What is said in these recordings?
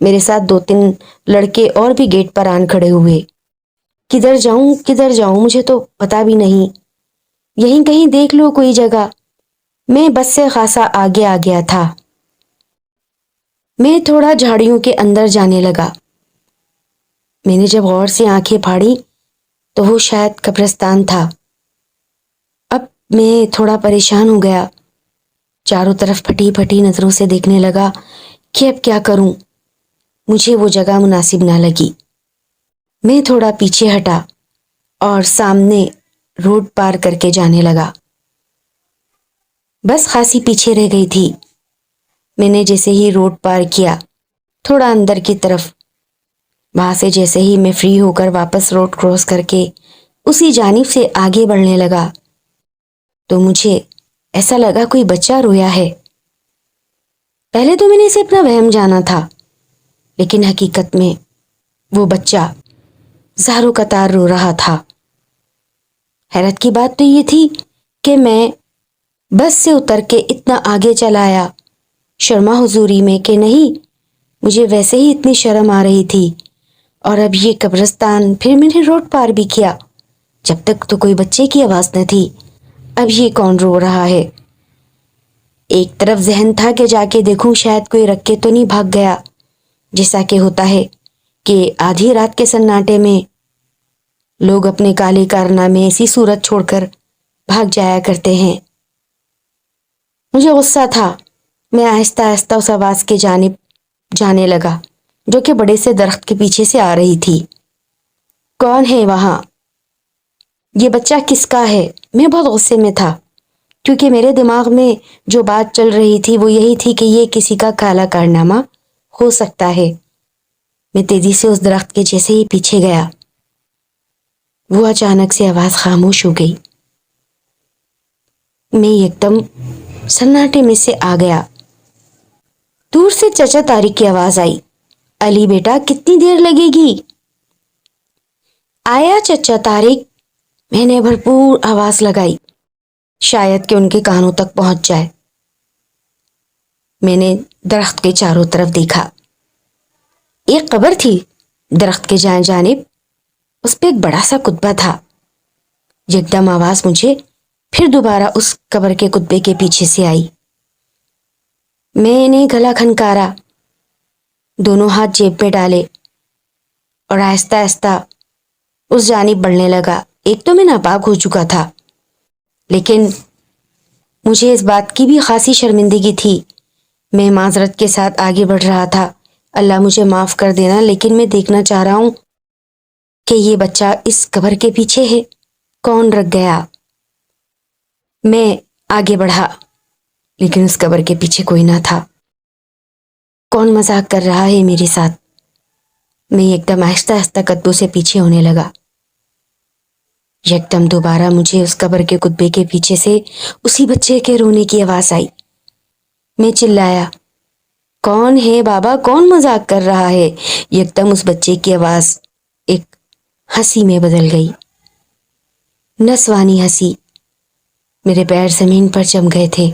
میرے ساتھ 2-3 لڑکے اور بھی گیٹ پر آن کھڑے ہوئے۔ کدھر جاؤں مجھے تو پتا بھی نہیں، یہیں کہیں دیکھ لو کوئی جگہ۔ میں بس سے خاصا آگے آ گیا تھا۔ میں تھوڑا جھاڑیوں کے اندر جانے لگا۔ میں نے جب غور سے آنکھیں پھاڑی تو وہ شاید قبرستان تھا۔ اب میں تھوڑا پریشان ہو گیا، چاروں طرف پھٹی پھٹی نظروں سے دیکھنے لگا کہ اب کیا کروں۔ مجھے وہ جگہ مناسب نہ لگی۔ میں تھوڑا پیچھے ہٹا اور سامنے روڈ پار کر کے جانے لگا۔ بس خاصی پیچھے رہ گئی تھی۔ میں نے جیسے ہی روڈ پار کیا، تھوڑا اندر کی طرف، وہاں سے جیسے ہی میں فری ہو کر واپس روڈ کراس کر کے اسی جانب سے آگے بڑھنے لگا تو مجھے ایسا لگا کوئی بچہ رویا ہے۔ پہلے تو میں نے اسے اپنا وہم جانا تھا، لیکن حقیقت میں وہ بچہ زاروں قطار رو رہا تھا۔ حیرت کی بات تو یہ تھی کہ میں بس سے اتر کے اتنا آگے چلا آیا شرما حضوری میں کہ نہیں، مجھے ویسے ہی اتنی شرم آ رہی تھی، اور اب یہ قبرستان، پھر میں نے روڈ پار بھی کیا۔ جب تک تو کوئی بچے کی آواز نہ تھی، اب یہ کون رو رہا ہے؟ ایک طرف ذہن تھا کہ جا کے دیکھوں شاید کوئی رکھ کے تو نہیں بھاگ گیا، جیسا کہ ہوتا ہے کہ آدھی رات کے سناٹے میں لوگ اپنے کالے کارنامے ایسی صورت چھوڑ کر بھاگ جایا کرتے ہیں۔ مجھے غصہ تھا۔ میں آہستہ آہستہ اس آواز کے جانب جانے لگا جو کہ بڑے سے درخت کے پیچھے سے آ رہی تھی۔ کون ہے وہاں؟ یہ بچہ کس کا ہے؟ میں بہت غصے میں تھا، کیونکہ میرے دماغ میں جو بات چل رہی تھی وہ یہی تھی کہ یہ کسی کا کالا کارنامہ ہو سکتا ہے۔ میں تیزی سے اس درخت کے جیسے ہی پیچھے گیا، وہ اچانک سے آواز خاموش ہو گئی۔ میں ایک دم سناٹے میں سے آ گیا۔ دور سے چچا طارق کی آواز آئی، علی بیٹا کتنی دیر لگے گی؟ آیا چچا طارق، میں نے بھرپور آواز لگائی، شاید کہ ان کے کانوں تک پہنچ جائے۔ میں نے درخت کے چاروں طرف دیکھا، ایک قبر تھی درخت کے جائیں جانب، اس پہ ایک بڑا سا کتبہ تھا۔ یکدم آواز مجھے پھر دوبارہ اس قبر کے کتبے کے پیچھے سے آئی۔ میں نے گلا کھنکارا، دونوں ہاتھ جیب میں ڈالے اور آہستہ آہستہ اس جانب بڑھنے لگا۔ ایک تو میں ناپاک ہو چکا تھا، لیکن مجھے اس بات کی بھی خاصی شرمندگی تھی۔ میں معذرت کے ساتھ آگے بڑھ رہا تھا، اللہ مجھے معاف کر دینا، لیکن میں دیکھنا چاہ رہا ہوں کہ یہ بچہ اس قبر کے پیچھے ہے، کون رکھ گیا؟ میں آگے بڑھا، لیکن اس قبر کے پیچھے کوئی نہ تھا۔ کون مذاق کر رہا ہے میرے ساتھ؟ میں ایک دم آہستہ آہستہ قدموں سے پیچھے ہونے لگا۔ یکدم دوبارہ مجھے اس قبر کے کتبے کے پیچھے سے اسی بچے کے رونے کی آواز آئی۔ میں چلایا، کون ہے بابا، کون مذاق کر رہا ہے؟ یکدم اس بچے کی آواز ایک ہنسی میں بدل گئی، نسوانی ہنسی۔ میرے پیر زمین پر جم گئے تھے،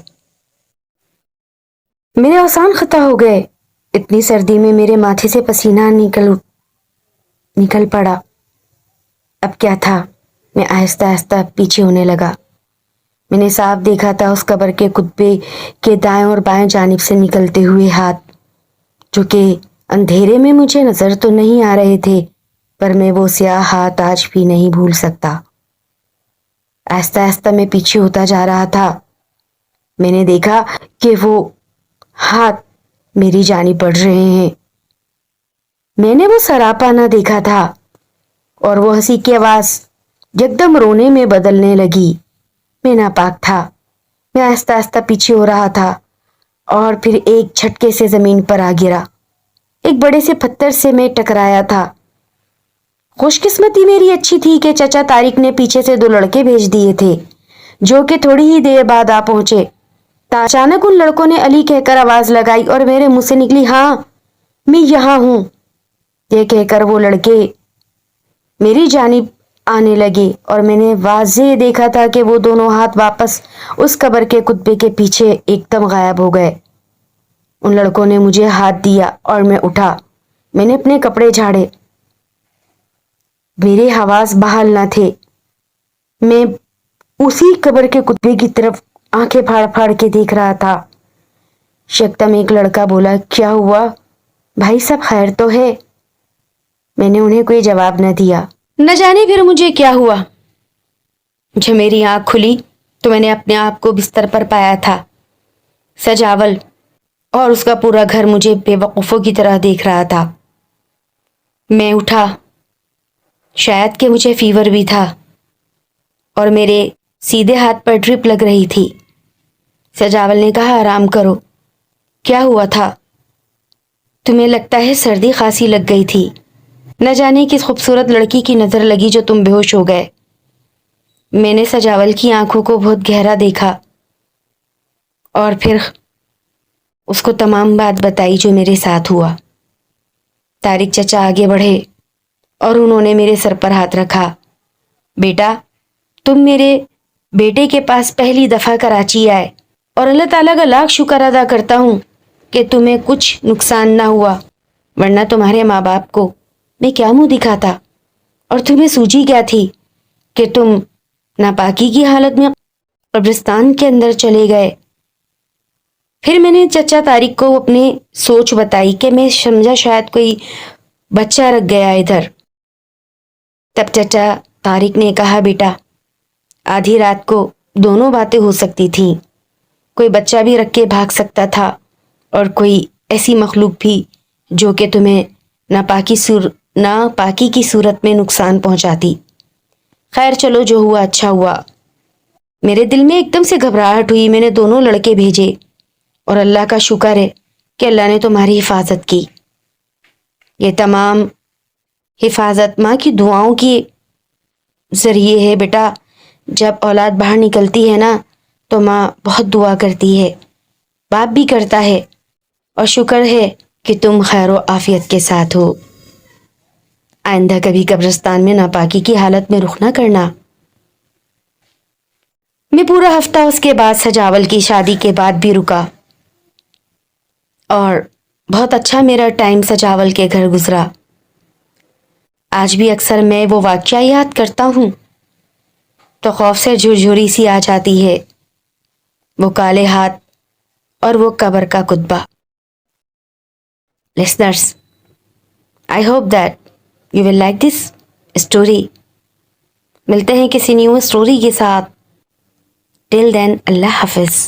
میرے اوزان خطا ہو گئے۔ اتنی سردی میں میرے ماتھے سے پسینہ نکل پڑا۔ اب کیا تھا؟ میں آہستہ آہستہ پیچھے ہونے لگا۔ میں نے صاف دیکھا تھا اس قبر کے کتبے کے دائیں اور بائیں جانب سے نکلتے ہوئے ہاتھ، جو کہ اندھیرے میں مجھے نظر تو نہیں آ رہے تھے، پر میں وہ سیاہ ہاتھ آج بھی نہیں بھول سکتا۔ آہستہ آہستہ میں پیچھے ہوتا جا رہا تھا۔ میں نے دیکھا کہ وہ ہاتھ میری جانب بڑھ رہے ہیں۔ میں نے وہ سراپا نہ دیکھا تھا، اور وہ ہنسی کی آواز یکدم رونے میں بدلنے لگی۔ میں ناپاک تھا۔ میں آہستہ آہستہ پیچھے ہو رہا تھا، اور پھر ایک جھٹکے سے زمین پر آ گرا۔ ایک بڑے سے پتھر سے میں ٹکرایا تھا۔ خوش قسمتی میری اچھی تھی کہ چچا طارق نے پیچھے سے 2 لڑکے بھیج دیے تھے، جو کہ تھوڑی ہی دیر بعد آ پہنچے۔ اچانک ان لڑکوں نے علی کہہ کر آواز لگائی اور میرے منہ سے نکلی، ہاں میں یہاں ہوں۔ یہ کہہ کر وہ لڑکے میری جانب آنے لگے، اور میں نے واضح دیکھا تھا کہ وہ دونوں ہاتھ واپس اس قبر کے کتبے کے پیچھے ایک دم غائب ہو گئے۔ ان لڑکوں نے مجھے ہاتھ دیا اور میں اٹھا۔ میں نے اپنے کپڑے جھاڑے. میرے حواس بحال نہ تھے. میں اسی قبر کے کتے کی طرف آنکھیں پھاڑ پھاڑ کے دیکھ رہا تھا. یکدم ایک لڑکا بولا, کیا ہوا بھائی, سب خیر تو ہے؟ میں نے انہیں کوئی جواب نہ دیا. نہ جانے پھر مجھے کیا ہوا. جب میری آنکھ کھلی تو میں نے اپنے آپ کو بستر پر پایا تھا. سجاول اور اس کا پورا گھر مجھے بے وقوفوں کی طرح دیکھ رہا تھا. میں اٹھا. شاید کہ مجھے فیور بھی تھا اور میرے سیدھے ہاتھ پر ڈرپ لگ رہی تھی. سجاول نے کہا, آرام کرو. کیا ہوا تھا؟ تمہیں لگتا ہے سردی کھانسی لگ گئی تھی. نہ جانے کس خوبصورت لڑکی کی نظر لگی جو تم بے ہوش ہو گئے. میں نے سجاول کی آنکھوں کو بہت گہرا دیکھا اور پھر اس کو تمام بات بتائی جو میرے ساتھ ہوا. طارق چچا آگے بڑھے اور انہوں نے میرے سر پر ہاتھ رکھا. بیٹا, تم میرے بیٹے کے پاس پہلی دفعہ کراچی آئے اور اللہ تعالیٰ کا لاکھ شکر ادا کرتا ہوں کہ تمہیں کچھ نقصان نہ ہوا, ورنہ تمہارے ماں باپ کو میں کیا منہ دکھاتا. اور تمہیں سوجی کیا تھی کہ تم ناپاکی کی حالت میں قبرستان کے اندر چلے گئے. پھر میں نے چچا طارق کو اپنی سوچ بتائی کہ میں سمجھا شاید کوئی بچہ رکھ گیا ادھر. تب چچا طارق نے کہا, بیٹا آدھی رات کو دونوں باتیں ہو سکتی تھیں. کوئی بچہ بھی رکھ کے بھاگ سکتا تھا اور کوئی ایسی مخلوق بھی جو کہ تمہیں ناپاکی کی صورت میں نقصان پہنچاتی. خیر چلو, جو ہوا اچھا ہوا. میرے دل میں ایک دم سے گھبراہٹ ہوئی. میں نے دونوں لڑکے بھیجے اور اللہ کا شکر ہے کہ اللہ نے تمہاری حفاظت کی. یہ تمام حفاظت ماں کی دعاؤں کی ذریعے ہے بیٹا. جب اولاد باہر نکلتی ہے نا تو ماں بہت دعا کرتی ہے, باپ بھی کرتا ہے, اور شکر ہے کہ تم خیر و عافیت کے ساتھ ہو. آئندہ کبھی قبرستان میں ناپاکی کی حالت میں رخ نہ کرنا. میں پورا ہفتہ اس کے بعد سجاول کی شادی کے بعد بھی رکا اور بہت اچھا میرا ٹائم سجاول کے گھر گزرا. آج بھی اکثر میں وہ واقعہ یاد کرتا ہوں تو خوف سے جھرجھری سی آ جاتی ہے. وہ کالے ہاتھ اور وہ قبر کا کتبہ. Listeners, I hope that you will like this story. ملتے ہیں کسی نیو اسٹوری کے ساتھ. Till then, اللہ حافظ.